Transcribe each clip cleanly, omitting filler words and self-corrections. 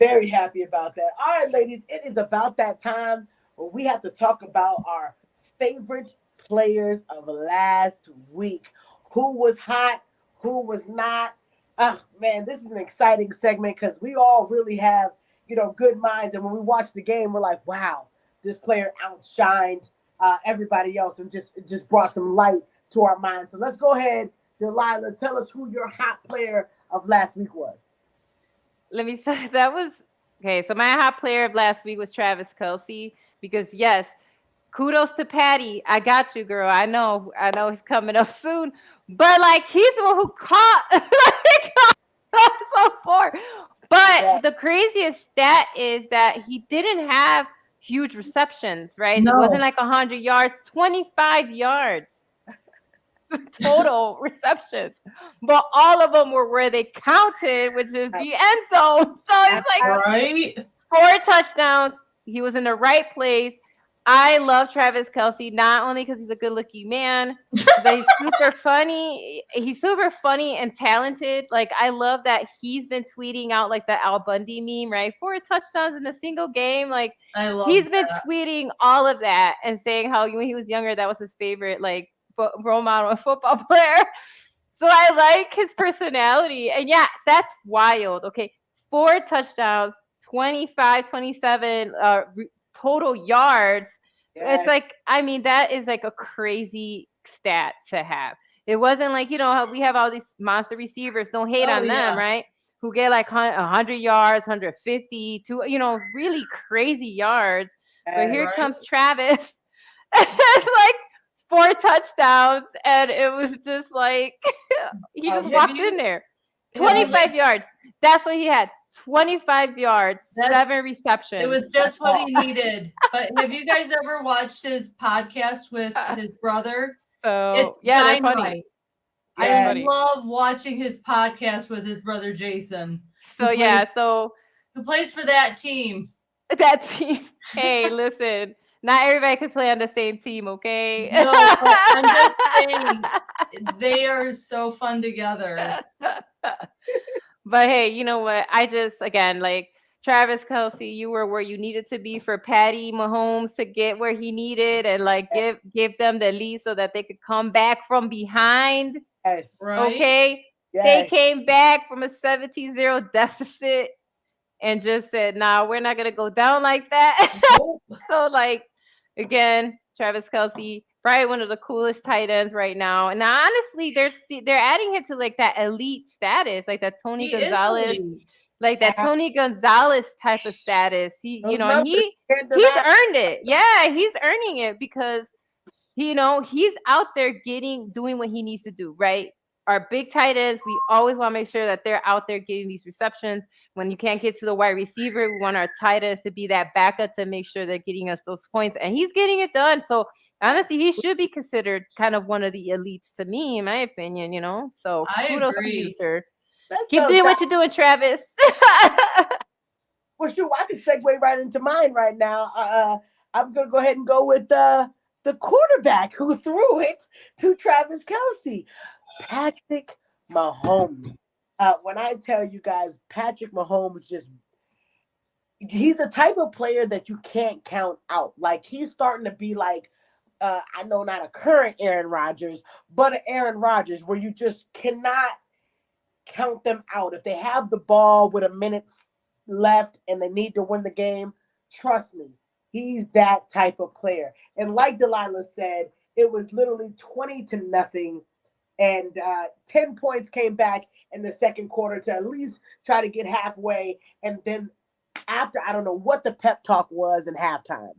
Very happy about that. All right, ladies, it is about that time where we have to talk about our favorite players of last week. Who was hot? Who was not? Oh man, this is an exciting segment because we all really have, good minds. And when we watch the game, we're like, wow, this player outshined everybody else and just brought some light to our minds. So let's go ahead, Delilah. Tell us who your hot player of last week was. Let me say that was okay. So my hot player of last week was Travis Kelsey because yes, kudos to Patty. I got you, girl. I know he's coming up soon, but like he's the one who caught so far. Yeah. But the craziest stat is that he didn't have huge receptions, right? It wasn't No. like 100 yards, 25 yards total receptions, but all of them were where they counted, which is the end zone. So it's like Right? 4 touchdowns. He was in the right place. I love Travis Kelsey, not only because he's a good-looking man, but he's super funny. He's super funny and talented. Like, I love that he's been tweeting out, like, the Al Bundy meme, right? 4 touchdowns in a single game. Like, I love he's been that. tweeting all of that and saying how when he was younger, that was his favorite, like, role model and football player. So I like his personality. And yeah, that's wild. Okay. 4 touchdowns, 25, 27 total yards. Yeah. It's like, I mean, that is like a crazy stat to have. It wasn't like, how we have all these monster receivers. Don't hate on them, right? Who get like 100 yards, 150, really crazy yards. But here comes Travis. It's like 4 touchdowns, and it was just like he just walked in there. 25 yards. That's what he had. 25 yards, 7 receptions. It was just what he needed. But have you guys ever watched his podcast with his brother? So yeah, they're funny. I love watching his podcast with his brother Jason. So who plays for that team? That team. Hey, listen. Not everybody can play on the same team, okay? No, but I'm just saying they are so fun together. But hey, you know what? Again, like Travis Kelsey, you were where you needed to be for Patty Mahomes to get where he needed and like give them the lead so that they could come back from behind. Yes. Right? Okay. Yes. They came back from a 17-0 deficit and just said, nah, we're not gonna go down like that. So like again, Travis Kelsey, probably one of the coolest tight ends right now. And now, honestly, they're adding him to like that elite status, like that Tony Gonzalez, like that Tony Gonzalez type of status. He's earned it. Yeah, he's earning it because he's out there doing what he needs to do, right? Our big tight ends, we always want to make sure that they're out there getting these receptions. When you can't get to the wide receiver, we want our tight ends to be that backup to make sure they're getting us those points. And he's getting it done. So honestly, he should be considered kind of one of the elites to me, in my opinion, So kudos to you, sir. Keep doing what you're doing, Travis. Well, sure, I can segue right into mine right now. I'm going to go ahead and go with the quarterback who threw it to Travis Kelsey. Patrick Mahomes. When I tell you guys, Patrick Mahomes he's a type of player that you can't count out. Like, he's starting to be like, I know not a current Aaron Rodgers, but an Aaron Rodgers where you just cannot count them out. If they have the ball with a minute left and they need to win the game, trust me, he's that type of player. And like Delilah said, it was literally 20-0. And 10 points came back in the second quarter to at least try to get halfway. And then after, I don't know what the pep talk was in halftime.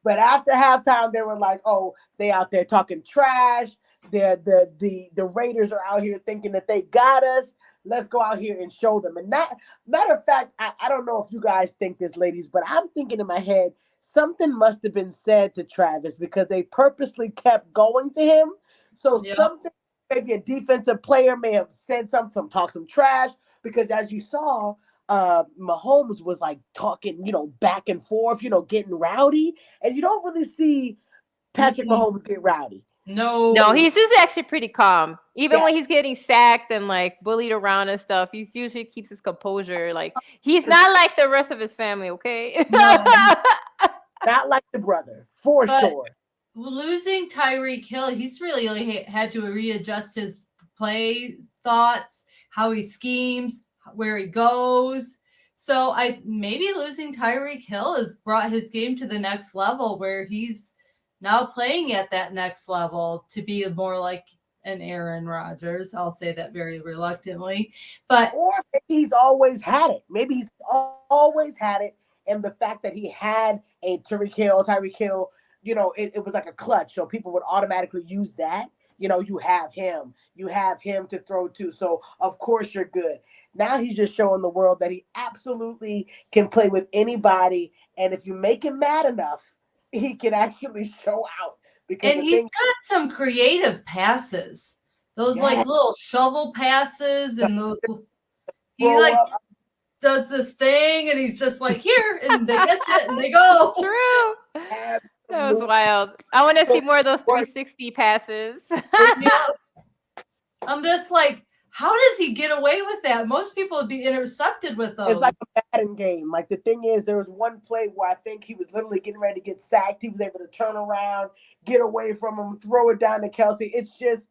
But after halftime, they were like, oh, they out there talking trash. The Raiders are out here thinking that they got us. Let's go out here and show them. And that, matter of fact, I don't know if you guys think this, ladies, but I'm thinking in my head, something must have been said to Travis because they purposely kept going to him. So something, maybe a defensive player may have said something, talk some trash, because as you saw, Mahomes was like talking, back and forth, getting rowdy. And you don't really see Patrick Mahomes get rowdy. No, he's usually actually pretty calm. Even Yeah. when he's getting sacked and like bullied around and stuff, he usually keeps his composure. Like he's not like the rest of his family, okay? No. Not like the brother, for sure. Losing Tyreek Hill, he's really had to readjust his play thoughts, how he schemes, where he goes. So maybe losing Tyreek Hill has brought his game to the next level, where he's now playing at that next level to be more like an Aaron Rodgers. I'll say that very reluctantly, or maybe he's always had it. Maybe he's always had it, and the fact that he had a Tyreek Hill, you know, it was like a clutch, so people would automatically use that. You know, you have him to throw to, so of course you're good. Now he's just showing the world that he absolutely can play with anybody, and if you make him mad enough, he can actually show out. And he's got some creative passes. Those like little shovel passes and those. He like does this thing and he's just like here and they catch it and they go. True. That was wild. I want to see more of those 360 passes. I'm just like, how does he get away with that? Most people would be intercepted with those. It's like a Madden game. Like the thing is, there was one play where I think he was literally getting ready to get sacked. He was able to turn around, get away from him, throw it down to Kelsey. It's just,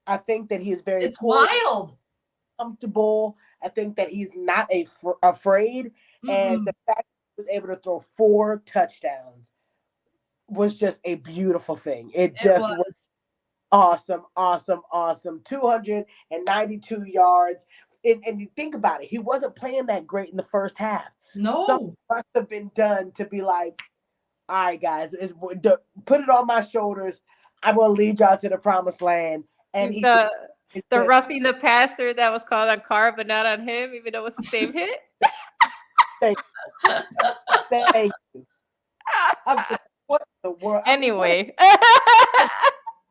I think that he is very wild, comfortable. I think that he's not afraid. Mm-hmm. And the fact that he was able to throw 4 touchdowns was just a beautiful thing. It was awesome. 292 yards. And you think about it, he wasn't playing that great in the first half. No. Something must have been done to be like, all right, guys, put it on my shoulders. I'm going to lead y'all to the promised land. And the roughing the passer that was called on Carr, but not on him, even though it was the same hit. Thank you. What the world? Anyway.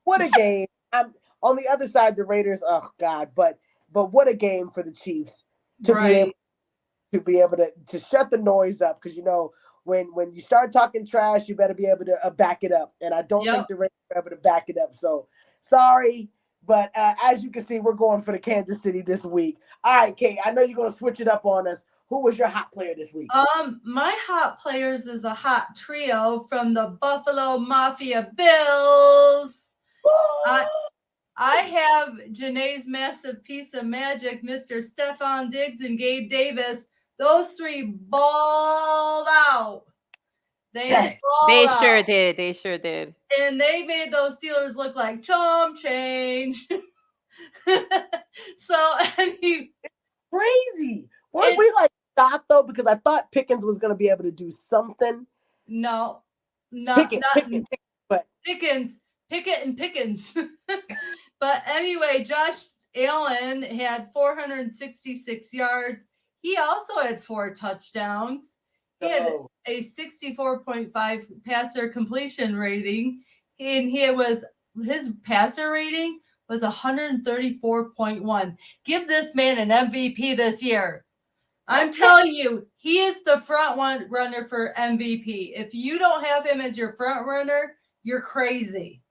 What a game. I'm on the other side, the Raiders, oh God, but what a game for the Chiefs to be able to shut the noise up, because you know when you start talking trash, you better be able to back it up. And I don't think the Raiders are able to back it up. So sorry, but as you can see, we're going for the Kansas City this week. All right, Kate, I know you're going to switch it up on us. Who was your hot player this week? My hot players is a hot trio from the Buffalo Mafia Bills. I have Janae's massive piece of magic, Mr. Stephon Diggs and Gabe Davis. Those 3 balled out. They sure did. They sure did. And they made those Steelers look like chump change. So, crazy. Weren't we like shocked though? Because I thought Pickens was going to be able to do something. No, Pickens. But anyway, Josh Allen had 466 yards. He also had 4 touchdowns. He had a 64.5 passer completion rating, and his passer rating was 134.1. Give this man an MVP this year. I'm telling you, he is the front runner for MVP. If you don't have him as your front runner, you're crazy.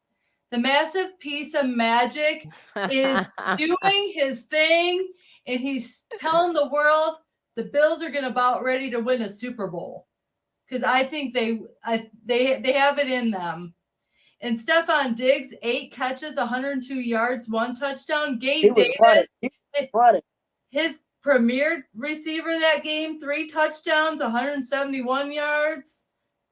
The massive piece of magic is doing his thing, and he's telling the world the Bills are going to about ready to win a Super Bowl, because I think they have it in them. And Stephon Diggs, 8 catches, 102 yards, 1 touchdown. Gabe Davis, his premier receiver that game, 3 touchdowns, 171 yards,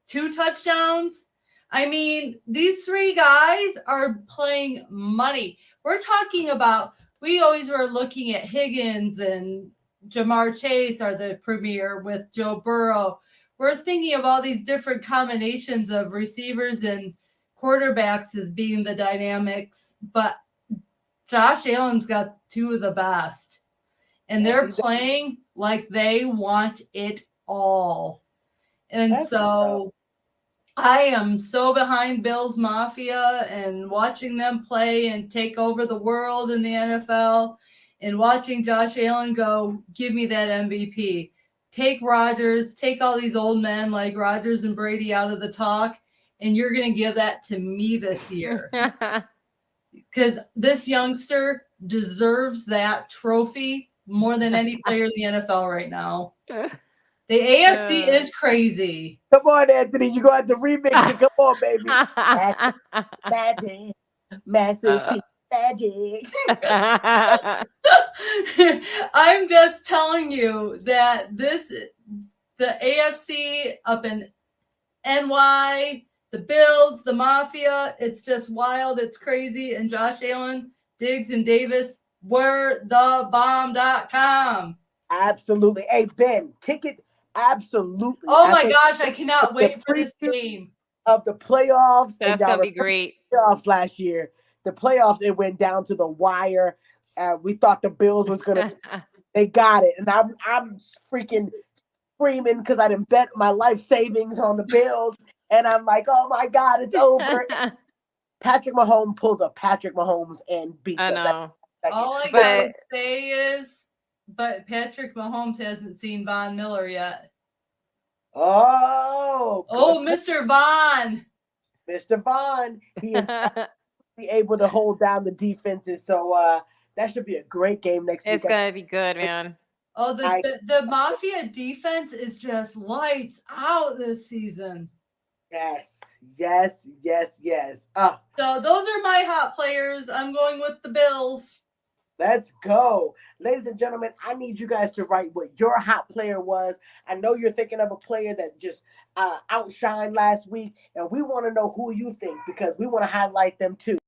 2 touchdowns. I mean, these 3 guys are playing money. We're talking about, we always were looking at Higgins and Jamar Chase are the premier with Joe Burrow. We're thinking of all these different combinations of receivers and quarterbacks as being the dynamics, but Josh Allen's got 2 of the best, and they're playing like they want it all. And so I am so behind Bills Mafia and watching them play and take over the world in the NFL, and watching Josh Allen go, give me that MVP. Take Rodgers, take all these old men like Rodgers and Brady out of the talk, and you're going to give that to me this year. because this youngster deserves that trophy more than any player in the NFL right now. The AFC is crazy. Come on, Anthony. You're going to have to remix it. Come on, baby. Magic. Massive magic. I'm just telling you that the AFC up in NY, the Bills, the Mafia, it's just wild. It's crazy. And Josh Allen, Diggs, and Davis were the bomb.com. Absolutely. Hey, Ben, kick it. Absolutely. Oh my gosh, I cannot wait for this game. Of the playoffs. That's going to be great. Playoffs last year. The playoffs, it went down to the wire. We thought the Bills was going to. They got it. And I'm freaking screaming because I didn't bet my life savings on the Bills. And I'm like, oh my God, it's over. Patrick Mahomes pulls a Patrick Mahomes and beats us. I know. All I gotta say is, but Patrick Mahomes hasn't seen Von Miller yet. Oh, Mr. Von. Mr. Von. He is able to hold down the defenses. So that should be a great game next week. It's going to be good, man. Oh, the Mafia defense is just lights out this season. Yes. So those are my hot players. I'm going with the Bills. Let's go. Ladies and gentlemen, I need you guys to write what your hot player was. I know you're thinking of a player that just outshined last week, and we want to know who you think because we want to highlight them too.